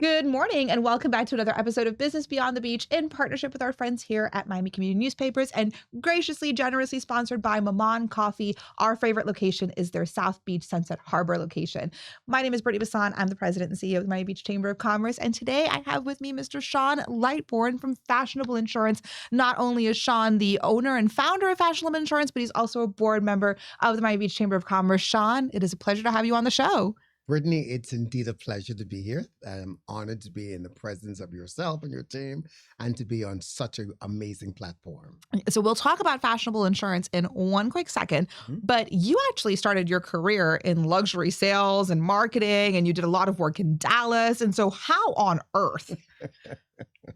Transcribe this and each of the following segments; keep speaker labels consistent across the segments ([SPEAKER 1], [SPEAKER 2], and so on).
[SPEAKER 1] Good morning and welcome back to another episode of Business Beyond the Beach in partnership with our friends here at Miami Community Newspapers and graciously, generously sponsored by Maman Coffee. Our favorite location is their South Beach Sunset Harbor location. My name is Brittnie Bassant. I'm the president and CEO of the Miami Beach Chamber of Commerce. And today I have with me Mr. Saun Lightbourne from Fashionable Insurance. Not only is Saun the owner and founder of Fashionable Insurance, but he's also a board member of the Miami Beach Chamber of Commerce. Saun, it is a pleasure to have you on the show.
[SPEAKER 2] Brittnie, it's indeed a pleasure to be here. I'm honored to be in the presence of yourself and your team and to be on such an amazing platform.
[SPEAKER 1] So we'll talk about Fashionable Insurance in one quick second,
[SPEAKER 2] Mhm.
[SPEAKER 1] but you actually started your career in luxury sales and marketing, and you did a lot of work in Dallas. And so how on earth?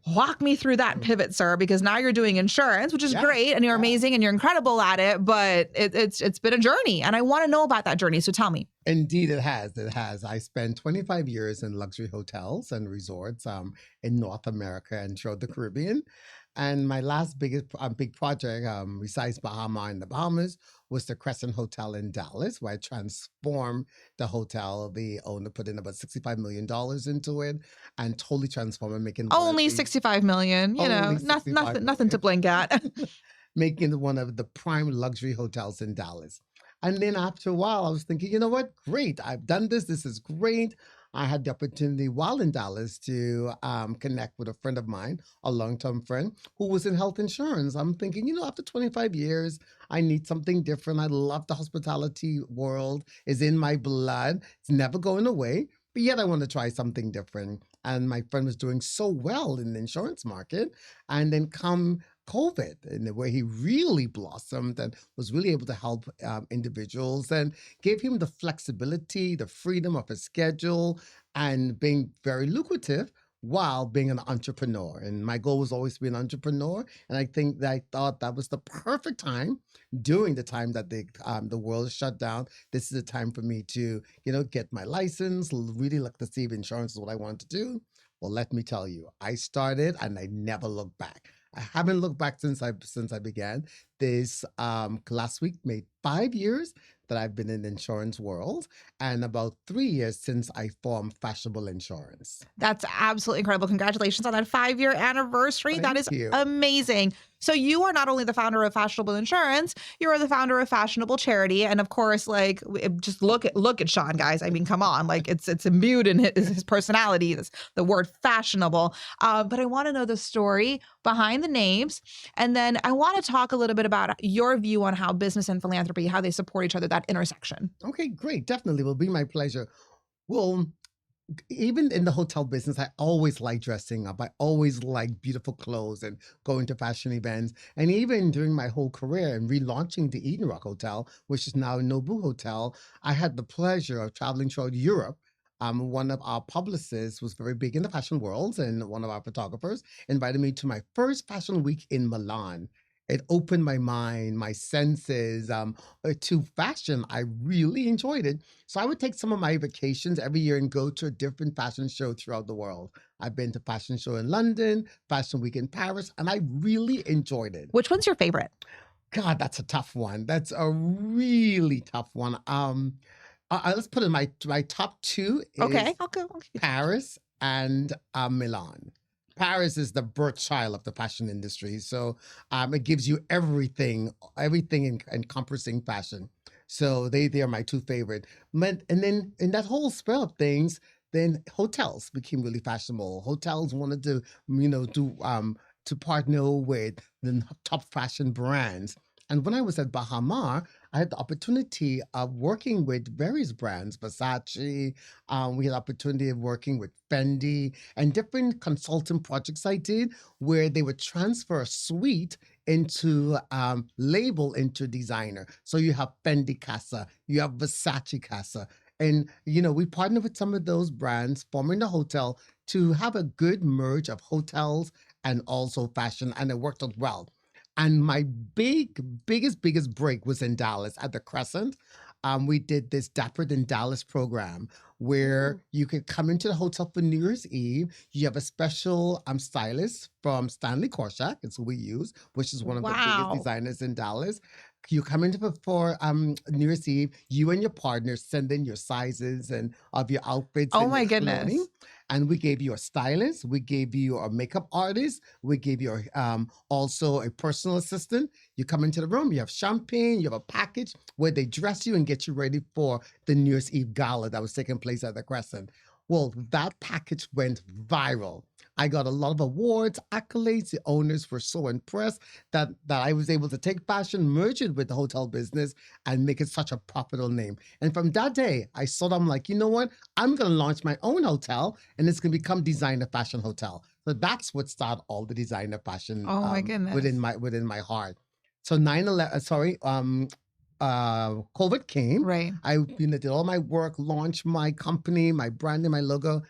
[SPEAKER 1] Walk me through that pivot, sir, because now you're doing insurance, which is great, and you're amazing and you're incredible at it, but it's been a journey, and I want to know about that journey. So tell me.
[SPEAKER 2] Indeed, it has. It has. I spent 25 years in luxury hotels and resorts in North America and throughout the Caribbean. And my last big project, besides Bahama in the Bahamas, was the Crescent Hotel in Dallas, where I transformed the hotel. The owner put in about $65 million into it and totally transformed it, making
[SPEAKER 1] Only 65 million,
[SPEAKER 2] Only 65
[SPEAKER 1] nothing to blink at.
[SPEAKER 2] making it one of the prime luxury hotels in Dallas. And then after a while, I was thinking, you know what? Great. I've done this. This is great. I had the opportunity while in Dallas to connect with a friend of mine, a long-term friend who was in health insurance. I'm thinking, after 25 years, I need something different. I love the hospitality world. It's in my blood. It's never going away. But yet I want to try something different. And my friend was doing so well in the insurance market. And then come COVID, in the way he really blossomed and was really able to help individuals and gave him the flexibility, the freedom of his schedule, and being very lucrative while being an entrepreneur. And my goal was always to be an entrepreneur. And I thought that was the perfect time during the time that the world shut down. This is the time for me to, get my license, really look to see if insurance is what I want to do. Well, let me tell you, I started and I never looked back. I haven't looked back since I began. This last week made 5 years that I've been in the insurance world and about 3 years since I formed Fashionable Insurance.
[SPEAKER 1] That's absolutely incredible. Congratulations on that 5-year anniversary. That is
[SPEAKER 2] Thank you.
[SPEAKER 1] amazing. So you are not only the founder of Fashionable Insurance, you are the founder of Fashionable Charity. And of course, just look at Saun, guys. I mean, come on, it's imbued in his personality, the word fashionable. But I want to know the story behind the names. And then I want to talk a little bit about your view on how business and philanthropy, how they support each other, that intersection.
[SPEAKER 2] Okay, great. Definitely will be my pleasure. Well, even in the hotel business, I always like dressing up. I always like beautiful clothes and going to fashion events. And even during my whole career and relaunching the Eden Rock Hotel, which is now Nobu Hotel, I had the pleasure of traveling throughout Europe. One of our publicists was very big in the fashion world, and one of our photographers invited me to my first fashion week in Milan. It opened my mind, my senses to fashion. I really enjoyed it. So I would take some of my vacations every year and go to a different fashion show throughout the world. I've been to fashion show in London, fashion week in Paris, and I really enjoyed it.
[SPEAKER 1] Which one's your favorite?
[SPEAKER 2] God, that's a tough one. That's a really tough one. Let's put in my top two is
[SPEAKER 1] Okay.
[SPEAKER 2] Paris and Milan. Paris is the birth child of the fashion industry. So it gives you everything encompassing fashion. So they are my two favorite. And then in that whole spell of things, then hotels became really fashionable. Hotels wanted to, to partner with the top fashion brands. And when I was at Bahama, I had the opportunity of working with various brands, Versace. We had the opportunity of working with Fendi and different consulting projects I did where they would transfer a suite into label into designer. So you have Fendi Casa, you have Versace Casa. And, we partnered with some of those brands, forming the hotel to have a good merge of hotels and also fashion. And it worked out well. And my biggest break was in Dallas at the Crescent. We did this Dapper in Dallas program where you could come into the hotel for New Year's Eve. You have a special stylist from Stanley Korshak, it's who we use, which is one of the biggest designers in Dallas. You come in for New Year's Eve, you and your partner send in your sizes and of your outfits.
[SPEAKER 1] Oh
[SPEAKER 2] and
[SPEAKER 1] my
[SPEAKER 2] your
[SPEAKER 1] goodness.
[SPEAKER 2] clothing. and we gave you a stylist, we gave you a makeup artist, we gave you also a personal assistant. You come into the room, you have champagne, you have a package where they dress you and get you ready for the New Year's Eve gala that was taking place at the Crescent. Well, that package went viral. I got a lot of awards, accolades. The owners were so impressed that I was able to take fashion, merge it with the hotel business, and make it such a profitable name. And from that day, I saw them like, you know what? I'm going to launch my own hotel, and it's going to become Designer Fashion Hotel. So that's what started all the designer fashion
[SPEAKER 1] Oh my goodness.
[SPEAKER 2] within my heart. So 9/11, COVID came.
[SPEAKER 1] Right.
[SPEAKER 2] I did all my work, launched my company, my branding, my logo.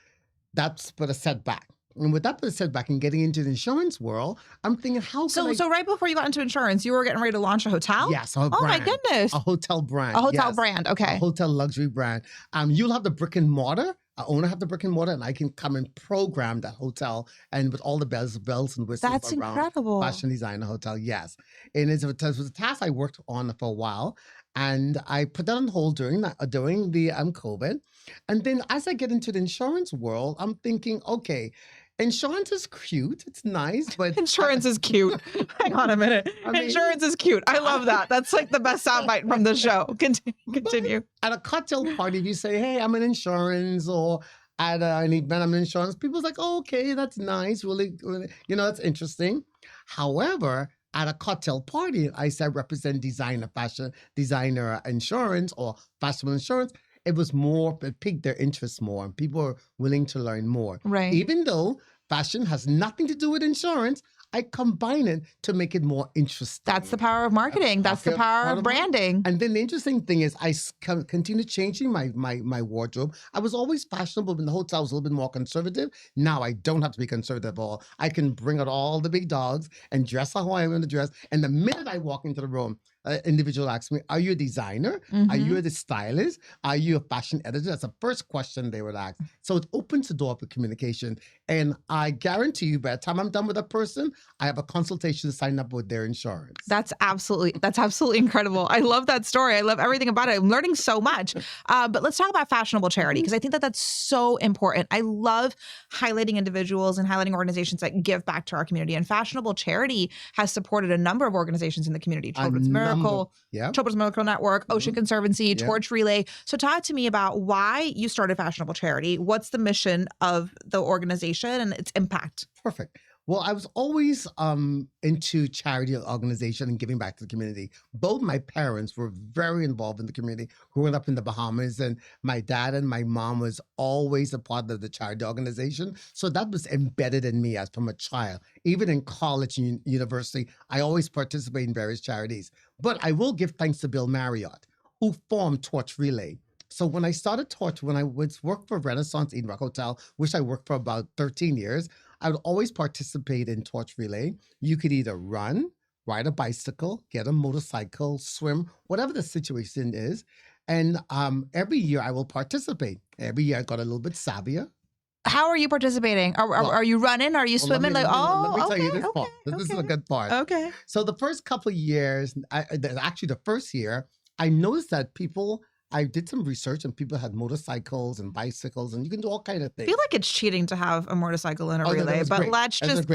[SPEAKER 2] That's put a setback. And with that put a setback and getting into the insurance world, I'm thinking, how can I...
[SPEAKER 1] So right before you got into insurance, you were getting ready to launch a hotel?
[SPEAKER 2] Yes, a brand.
[SPEAKER 1] Oh my goodness.
[SPEAKER 2] A hotel brand.
[SPEAKER 1] A hotel
[SPEAKER 2] yes.
[SPEAKER 1] brand.
[SPEAKER 2] A
[SPEAKER 1] Okay.
[SPEAKER 2] hotel luxury brand. You'll have the brick and mortar. I owner have the brick and mortar, and I can come and program that hotel and with all the bells and whistles
[SPEAKER 1] That's
[SPEAKER 2] around
[SPEAKER 1] incredible.
[SPEAKER 2] fashion designer hotel. Yes, and it was a task I worked on for a while, and I put that on hold during the COVID, and then as I get into the insurance world, I'm thinking, okay, insurance is cute, it's nice, but
[SPEAKER 1] Insurance is cute. Hang on a minute.
[SPEAKER 2] mean-
[SPEAKER 1] Insurance is cute. I love that. That's like the best soundbite from the show. Continue.
[SPEAKER 2] at a cocktail party, if you say, hey, I'm in insurance, or at an event, I'm in insurance, people's like, oh, okay, that's nice. Really, that's interesting. However, at a cocktail party, I said represent designer insurance or fashionable insurance. It was more, it piqued their interest more, and people were willing to learn more.
[SPEAKER 1] Right.
[SPEAKER 2] Even though fashion has nothing to do with insurance, I combine it to make it more interesting.
[SPEAKER 1] That's the power of marketing. That's the power of branding.
[SPEAKER 2] And then the interesting thing is I continue changing my wardrobe. I was always fashionable in the hotel. I was a little bit more conservative. Now I don't have to be conservative at all. I can bring out all the big dogs and dress how I want to dress. And the minute I walk into the room, individual asks me, are you a designer? Are you a stylist? Are you a fashion editor? That's the first question they would ask. So it opens the door for communication. And I guarantee you, by the time I'm done with a person, I have a consultation to sign up with their insurance.
[SPEAKER 1] That's absolutely incredible. I love that story. I love everything about it. I'm learning so much. But let's talk about fashionable charity, because I think that that's so important. I love highlighting individuals and highlighting organizations that give back to our community. And fashionable charity has supported a number of organizations in the community. Children's Miracle Network, Ocean Conservancy, Torch Relay. So talk to me about why you started Fashionable Charity. What's the mission of the organization and its impact?
[SPEAKER 2] Perfect. Well, I was always into charity organization and giving back to the community. Both my parents were very involved in the community, growing up in the Bahamas, and my dad and my mom was always a part of the charity organization. So that was embedded in me as from a child. Even in college and university, I always participate in various charities. But I will give thanks to Bill Marriott, who formed Torch Relay. So when I started Torch, when I worked for Renaissance Eden Rock Hotel, which I worked for about 13 years, I would always participate in Torch Relay. You could either run, ride a bicycle, get a motorcycle, swim, whatever the situation is. And every year I will participate. Every year I got a little bit savvier.
[SPEAKER 1] How are you participating? Are you running? Are you swimming?
[SPEAKER 2] Let me tell you this part. This is a good part.
[SPEAKER 1] Okay.
[SPEAKER 2] So the first couple of years, actually the first year, I noticed that I did some research and people had motorcycles and bicycles, and you can do all kinds of
[SPEAKER 1] I
[SPEAKER 2] things.
[SPEAKER 1] feel like it's cheating to have a motorcycle in a relay, but
[SPEAKER 2] great.
[SPEAKER 1] let's just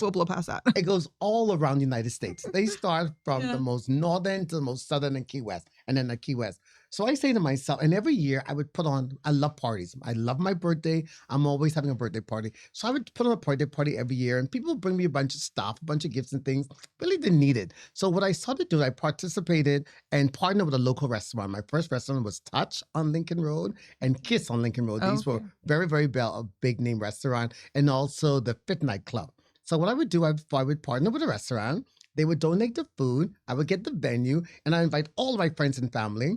[SPEAKER 1] we'll blow past that.
[SPEAKER 2] It goes all around the United States. They start from the most northern to the most southern and Key West, and then the Key West. So I say to myself, and every year I would put on, I love parties. I love my birthday. I'm always having a birthday party. So I would put on a birthday party every year, and people would bring me a bunch of stuff, a bunch of gifts and things. Really didn't need it. So what I started doing, I participated and partnered with a local restaurant. My first restaurant was Touch on Lincoln Road and Kiss on Lincoln Road. These were very, very big name restaurant, and also the Fit Night Club. So what I would do, I would partner with a restaurant. They would donate the food. I would get the venue, and I invite all of my friends and family.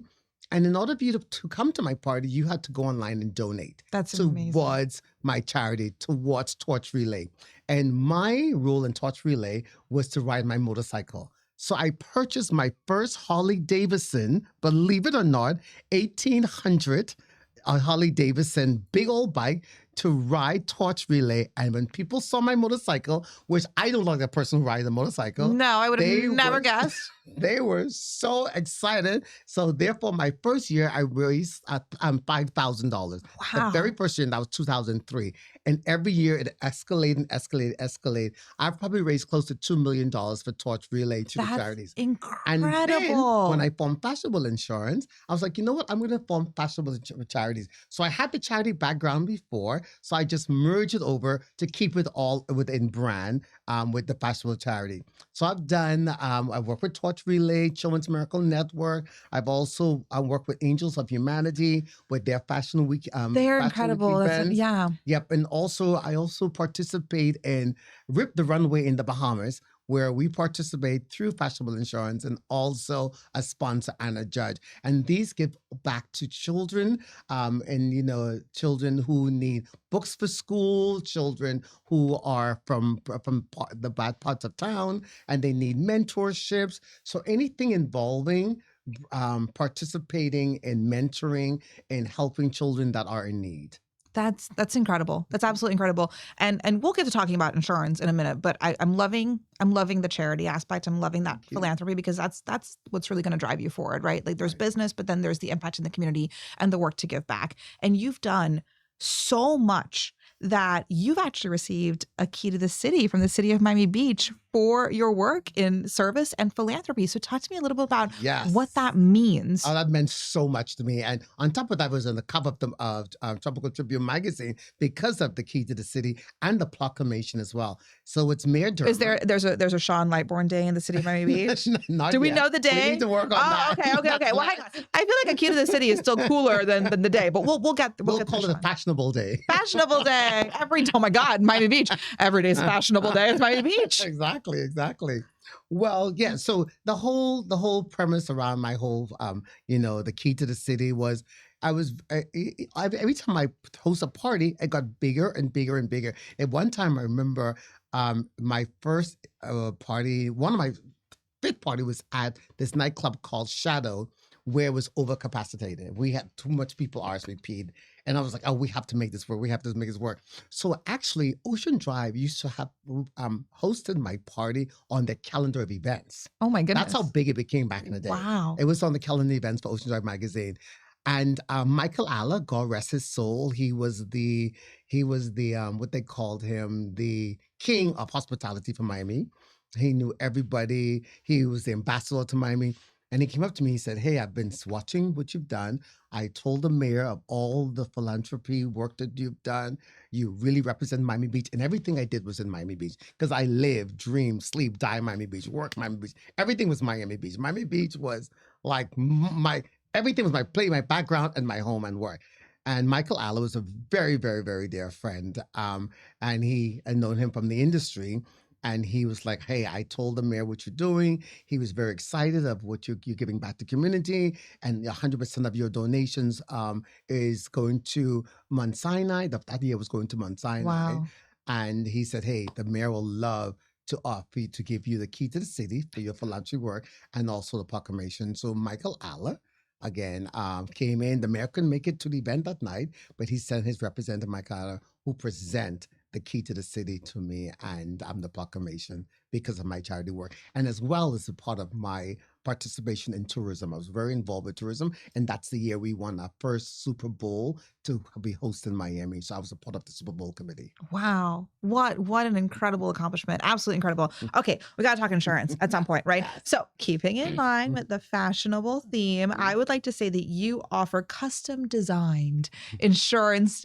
[SPEAKER 2] And in order for you to come to my party, you had to go online and donate.
[SPEAKER 1] That's amazing.
[SPEAKER 2] Towards my charity, towards Torch Relay. And my role in Torch Relay was to ride my motorcycle. So I purchased my first Harley Davidson, believe it or not, 1800 Harley Davidson, big old bike, to ride torch relay. And when people saw my motorcycle, which I don't look like a person who rides a motorcycle.
[SPEAKER 1] No, I would have never
[SPEAKER 2] were-
[SPEAKER 1] guessed.
[SPEAKER 2] They were so excited. So therefore, my first year, I raised $5,000.
[SPEAKER 1] Wow.
[SPEAKER 2] The very first year, and that was 2003. And every year it escalated. I've probably raised close to $2 million for torch relay to the charities.
[SPEAKER 1] Incredible.
[SPEAKER 2] And then when I formed Fashionable Insurance, I was like, you know what? I'm going to form Fashionable Charities. So I had the charity background before, so I just merged it over to keep it all within brand with the Fashionable Charity. So I've done, I've worked with Torch Relay, Children's Miracle Network. I've also worked with Angels of Humanity with their Fashion Week.
[SPEAKER 1] They're
[SPEAKER 2] Fashion
[SPEAKER 1] incredible.
[SPEAKER 2] Week events.
[SPEAKER 1] Yeah.
[SPEAKER 2] Yep. And also, I also participate in Rip the Runway in the Bahamas, where we participate through Fashionable Insurance and also a sponsor and a judge. And these give back to children and, children who need books for school, children who are from the bad parts of town and they need mentorships. So anything involving participating in mentoring and helping children that are in need.
[SPEAKER 1] That's incredible. That's absolutely incredible. And we'll get to talking about insurance in a minute, but I'm loving the charity aspect. I'm loving that philanthropy because that's what's really going to drive you forward, right? Like there's business, but then there's the impact in the community and the work to give back. And you've done so much that you've actually received a key to the city from the city of Miami Beach for your work in service and philanthropy. So talk to me a little bit about what that means.
[SPEAKER 2] Oh, that meant so much to me. And on top of that, I was on the cover of Tropical Tribune magazine because of the key to the city and the proclamation as well. So it's Mayor Durham.
[SPEAKER 1] Is there's a Saun Lightbourne Day in the city of Miami Beach?
[SPEAKER 2] Do
[SPEAKER 1] we know the day?
[SPEAKER 2] We need to work on that.
[SPEAKER 1] Okay. Well, hang on. I feel like a key to the city is still cooler than the day, but we'll
[SPEAKER 2] call it a fashionable day.
[SPEAKER 1] Fashionable day. Oh my God, Miami Beach. Every day is fashionable day. It's Miami Beach.
[SPEAKER 2] Exactly. Well, yeah. So the whole premise around my whole, the key to the city was, every time I host a party, it got bigger and bigger and bigger. At one time, I remember my first party, one of my fifth party was at this nightclub called Shadow, where it was overcapacitated. We had too much people RSVP'd. And I was like, oh, we have to make this work. We have to make this work. So actually, Ocean Drive used to have hosted my party on their calendar of events.
[SPEAKER 1] Oh my goodness.
[SPEAKER 2] That's how big it became back in the day.
[SPEAKER 1] Wow.
[SPEAKER 2] It was on the calendar events for Ocean Drive magazine. And Michael Alla, God rest his soul, he was the what they called him, the king of hospitality for Miami. He knew everybody. He was the ambassador to Miami. And he came up to me, he said, hey, I've been watching what you've done. I told the mayor of all the philanthropy work that you've done. You really represent Miami Beach. And everything I did was in Miami Beach because I live, dream, sleep, die Miami Beach, work Miami Beach. Everything was Miami Beach. Miami Beach was like everything was my play, my background, and my home and work. And Michael Alla was a very, very, very dear friend. And I'd known him from the industry. And he was like, hey, I told the mayor what you're doing. He was very excited of what you're giving back to the community. And 100% of your donations is going to Mount Sinai. That year was going to Mount Sinai.
[SPEAKER 1] Wow.
[SPEAKER 2] And he said, hey, the mayor will love to offer you, to give you the key to the city for your philanthropy work and also the proclamation. So Michael Alla, again, came in. The mayor couldn't make it to the event that night, but he sent his representative, Michael Alla, who present the key to the city to me and the proclamation because of my charity work. And as well as a part of my participation in tourism. I was very involved with tourism. And that's the year we won our first Super Bowl to be hosted in Miami. So I was a part of the Super Bowl committee.
[SPEAKER 1] Wow. What an incredible accomplishment. Absolutely incredible. Okay. We got to talk insurance at some point, right?
[SPEAKER 2] Yes.
[SPEAKER 1] So keeping in mind with the fashionable theme, I would like to say that you offer custom designed insurance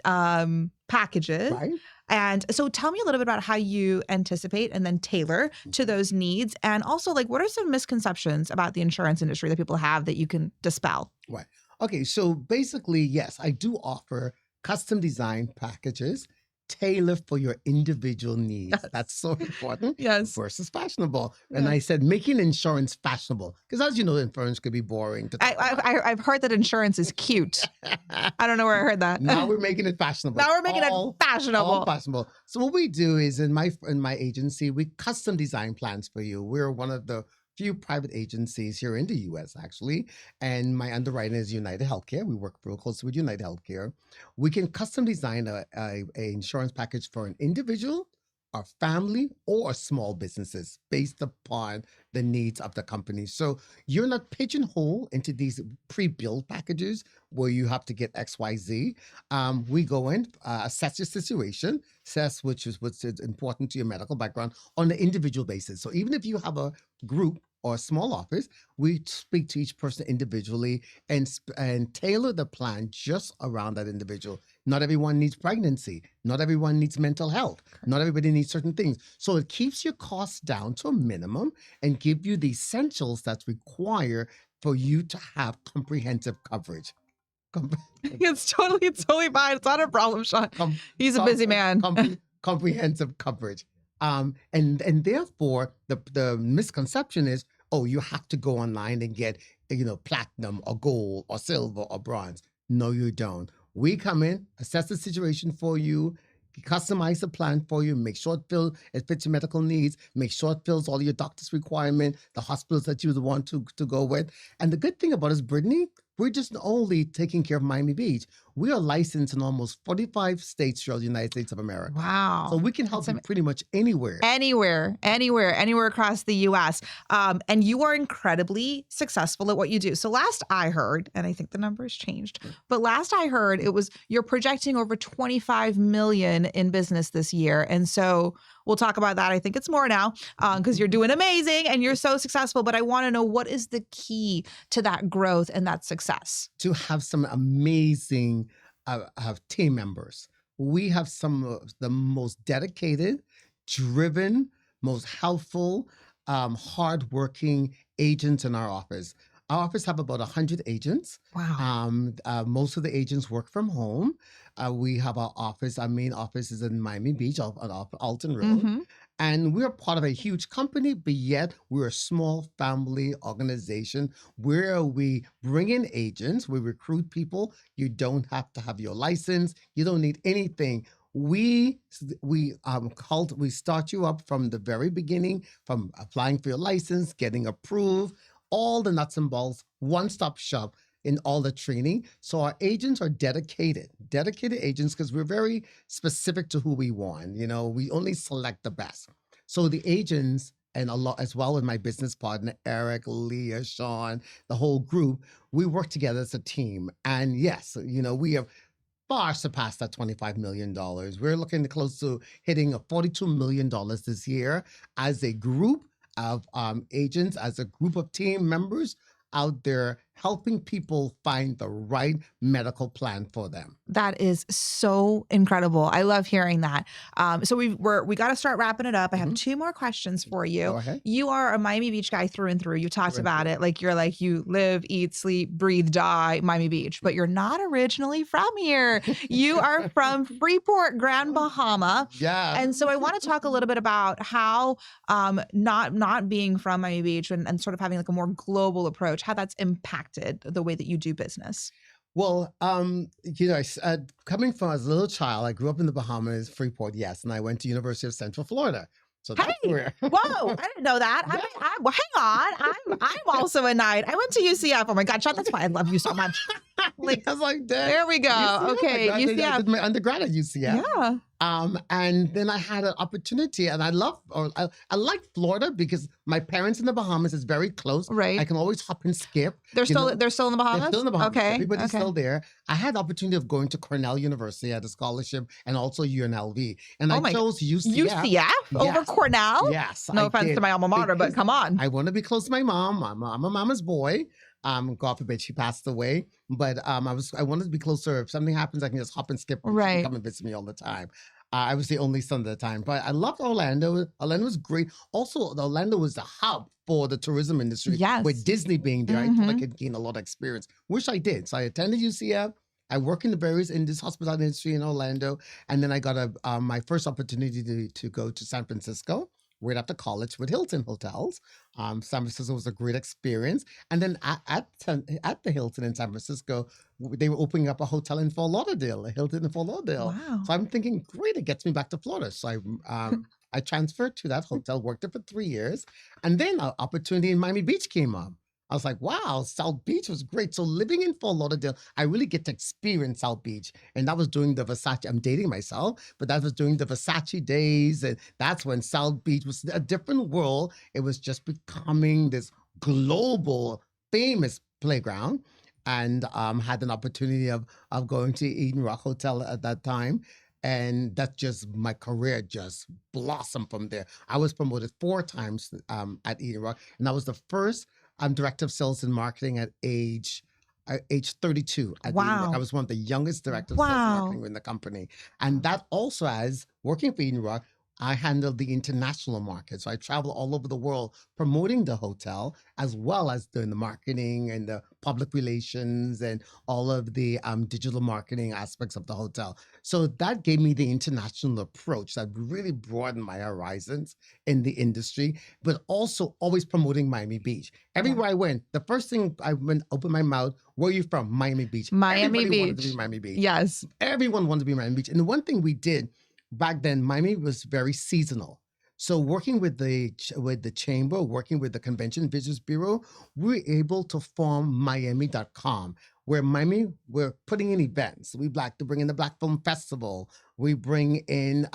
[SPEAKER 1] packages.
[SPEAKER 2] Right.
[SPEAKER 1] And so tell me a little bit about how you anticipate and then tailor to those needs. And also, like, what are some misconceptions about the insurance industry that people have that you can dispel?
[SPEAKER 2] Right. Okay. So basically, yes, I do offer custom design packages tailored for your individual needs.
[SPEAKER 1] Yes.
[SPEAKER 2] That's so important.
[SPEAKER 1] Yes.
[SPEAKER 2] Versus fashionable. And I said, making insurance fashionable. Because as you know, insurance could be boring.
[SPEAKER 1] I've heard that insurance is cute. I don't know where I heard that.
[SPEAKER 2] Now we're making it fashionable.
[SPEAKER 1] Now we're making it fashionable.
[SPEAKER 2] All fashionable. So what we do is in my agency, we custom design plans for you. We're one of the few private agencies here in the US, actually. And my underwriting is United Healthcare. We work real closely with United Healthcare. We can custom design a insurance package for an individual, a family, or small businesses based upon the needs of the company. So you're not pigeonholed into these pre-built packages where you have to get XYZ. We go in, assess your situation, assess which is what's important to your medical background on an individual basis. So even if you have a group or a small office, we speak to each person individually and tailor the plan just around that individual. Not everyone needs pregnancy. Not everyone needs mental health. Not everybody needs certain things. So it keeps your costs down to a minimum and give you the essentials that's required for you to have comprehensive coverage.
[SPEAKER 1] It's totally fine. It's not a problem, Saun. He's a busy man.
[SPEAKER 2] Comprehensive coverage. And therefore the misconception is, oh, you have to go online and get, platinum or gold or silver or bronze. No, you don't. We come in, assess the situation for you, customize the plan for you, make sure it fits your medical needs, make sure it fills all your doctor's requirement, the hospitals that you want to go with. And the good thing about us, Brittnie, we're just only taking care of Miami Beach. We are licensed in almost 45 states throughout the United States of America.
[SPEAKER 1] Wow.
[SPEAKER 2] So we can help you pretty much anywhere.
[SPEAKER 1] Anywhere across the U.S. And you are incredibly successful at what you do. So last I heard, and I think the number has changed, but last I heard, you're projecting over 25 million in business this year. And so we'll talk about that. I think it's more now because you're doing amazing and you're so successful. But I want to know, what is the key to that growth and that success?
[SPEAKER 2] To have some amazing team members. We have some of the most dedicated, driven, most helpful, hardworking agents in our office. Our office have about 100 agents.
[SPEAKER 1] Wow.
[SPEAKER 2] Most of the agents work from home. We have our main office is in Miami Beach on Alton Road.
[SPEAKER 1] Mm-hmm.
[SPEAKER 2] And we're part of a huge company, but yet we're a small family organization where we bring in agents, we recruit people. You don't have to have your license. You don't need anything. We start you up from the very beginning, from applying for your license, getting approved, all the nuts and bolts, one-stop shop in all the training. So our agents are dedicated agents, because we're very specific to who we want. We only select the best. So the agents, and a lot as well with my business partner, Eric, Leah, Sean, the whole group, we work together as a team. And yes, we have far surpassed that $25 million. We're looking close to hitting $42 million this year as a group of agents, as a group of team members out there helping people find the right medical plan for them.
[SPEAKER 1] That is so incredible. I love hearing that. So we got to start wrapping it up. I have two more questions for you.
[SPEAKER 2] Go ahead.
[SPEAKER 1] You are a Miami Beach guy through and through. You talked about it. You live, eat, sleep, breathe, die Miami Beach, but you're not originally from here. You are from Freeport, Grand Bahama.
[SPEAKER 2] Yeah.
[SPEAKER 1] And so I want to talk a little bit about how not being from Miami Beach and sort of having a more global approach, how that's impacted the way that you do business.
[SPEAKER 2] Well, coming from as a little child, I grew up in the Bahamas, Freeport, yes, and I went to University of Central Florida. So that's where.
[SPEAKER 1] Whoa, I didn't know that.
[SPEAKER 2] Yeah.
[SPEAKER 1] Well, hang on. I'm also a Knight. I went to UCF. Oh my God, Sean, that's why I love you so much. There we go.
[SPEAKER 2] UCF.
[SPEAKER 1] Okay, UCF.
[SPEAKER 2] I did my undergrad at UCF.
[SPEAKER 1] Yeah.
[SPEAKER 2] And then I had an opportunity, and I like Florida because my parents in the Bahamas is very close.
[SPEAKER 1] Right.
[SPEAKER 2] I can always hop and skip.
[SPEAKER 1] They're still in the Bahamas?
[SPEAKER 2] They're still in the Bahamas.
[SPEAKER 1] Okay.
[SPEAKER 2] Everybody's still there. I had the opportunity of going to Cornell University at a scholarship, and also UNLV. And I chose UCF.
[SPEAKER 1] UCF over Cornell?
[SPEAKER 2] Yes.
[SPEAKER 1] No offense to my alma mater, but come on.
[SPEAKER 2] I want to be close to my mom. I'm a mama's boy. God forbid she passed away. But I wanted to be closer. If something happens, I can just hop and skip.
[SPEAKER 1] Right.
[SPEAKER 2] She come and visit me all the time. I was the only son at the time, but I loved Orlando. Orlando was great. Also, Orlando was the hub for the tourism industry.
[SPEAKER 1] Yes.
[SPEAKER 2] With Disney being there, I thought I could gain a lot of experience, which I did. So I attended UCF. I work in the various hospitality industry in Orlando, and then I got my first opportunity to go to San Francisco right after college with Hilton Hotels. San Francisco was a great experience. And then at the Hilton in San Francisco, they were opening up a hotel in Fort Lauderdale, a Hilton in Fort Lauderdale.
[SPEAKER 1] Wow.
[SPEAKER 2] So I'm thinking, great, it gets me back to Florida. So I transferred to that hotel, worked there for 3 years, and then an opportunity in Miami Beach came up. I was like, wow, South Beach was great. So living in Fort Lauderdale, I really get to experience South Beach. And that was during the Versace, I'm dating myself, but that was during the Versace days. And that's when South Beach was a different world. It was just becoming this global, famous playground. And had an opportunity of going to Eden Rock Hotel at that time. And that just, my career just blossomed from there. I was promoted 4 times at Eden Rock. And I was the first director of sales and marketing at age 32 at Eden Rock.
[SPEAKER 1] Wow.
[SPEAKER 2] I was one of the youngest directors of sales and marketing in the company. And that also, as working for Eden Rock, I handled the international market. So I travel all over the world promoting the hotel, as well as doing the marketing and the public relations and all of the digital marketing aspects of the hotel. So that gave me the international approach that really broadened my horizons in the industry, but also always promoting Miami Beach. Everywhere I went, the first thing I went, opened my mouth, where are you from? Miami Beach.
[SPEAKER 1] Miami
[SPEAKER 2] Everybody wanted to
[SPEAKER 1] Beach.
[SPEAKER 2] be Miami Beach.
[SPEAKER 1] Yes.
[SPEAKER 2] Everyone wanted to be Miami Beach. And the one thing we did back then, Miami was very seasonal. So working with the chamber, working with the Convention and Visitors Bureau, we were able to form Miami.com, where Miami, we're putting in events. We like to bring in the Black Film Festival. We bring in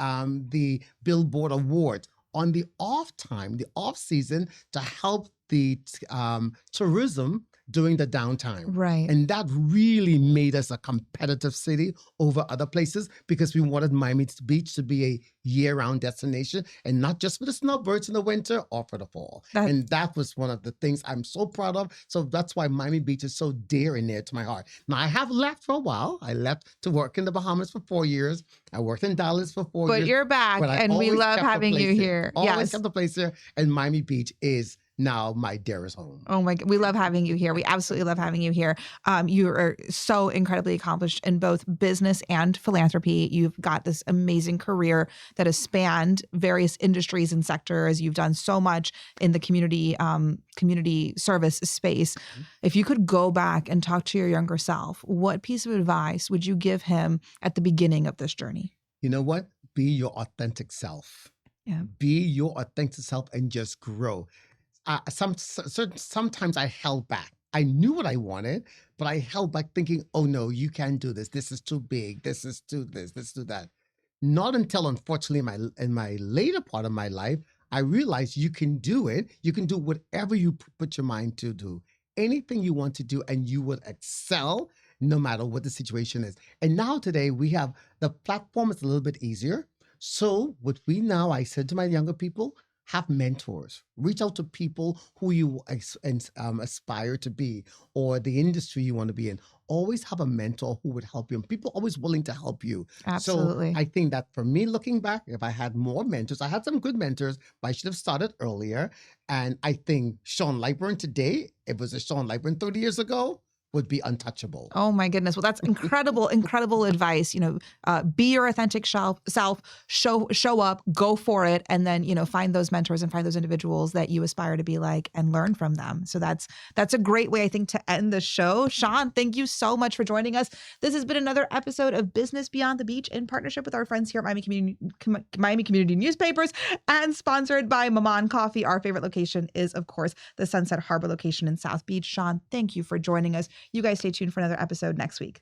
[SPEAKER 2] the Billboard Awards on the off time, the off season, to help the tourism during the downtime.
[SPEAKER 1] Right.
[SPEAKER 2] And that really made us a competitive city over other places, because we wanted Miami Beach to be a year-round destination, and not just for the snowbirds in the winter or for the fall. And that was one of the things I'm so proud of. So that's why Miami Beach is so dear and near to my heart. Now, I have left for a while. I left to work in the Bahamas for 4 years. I worked in Dallas for 4 years.
[SPEAKER 1] But you're back, and we love having you here.
[SPEAKER 2] Always kept the place here. And Miami Beach is now my dearest home.
[SPEAKER 1] Oh my God. We love having you here. We absolutely love having you here. You are so incredibly accomplished in both business and philanthropy. You've got this amazing career that has spanned various industries and sectors. You've done so much in the community service space. Mm-hmm. If you could go back and talk to your younger self, what piece of advice would you give him at the beginning of this journey?
[SPEAKER 2] You know what? Be your authentic self.
[SPEAKER 1] Yeah.
[SPEAKER 2] Be your authentic self and just grow. Sometimes I held back. I knew what I wanted, but I held back thinking, oh no, you can't do this. This is too big. This is too this, this too that. Not until, unfortunately, in my later part of my life, I realized you can do it. You can do whatever you put your mind to do. Anything you want to do, and you will excel no matter what the situation is. And now today we have, the platform is a little bit easier. So what we now, I said to my younger people, have mentors. Reach out to people who you aspire to be, or the industry you want to be in. Always have a mentor who would help you, and people always willing to help you.
[SPEAKER 1] Absolutely.
[SPEAKER 2] So I think that for me, looking back, if I had more mentors, I had some good mentors, but I should have started earlier. And I think Saun Lightbourne today, if it was a Saun Lightbourne 30 years ago, would be untouchable.
[SPEAKER 1] Oh my goodness. Well, that's incredible, incredible advice. Be your authentic self, show up, go for it, and then, find those mentors and find those individuals that you aspire to be like and learn from them. So that's a great way, I think, to end the show. Saun, thank you so much for joining us. This has been another episode of Business Beyond the Beach in partnership with our friends here at Miami Community Newspapers, and sponsored by Maman Coffee. Our favorite location is, of course, the Sunset Harbor location in South Beach. Saun, thank you for joining us. You guys stay tuned for another episode next week.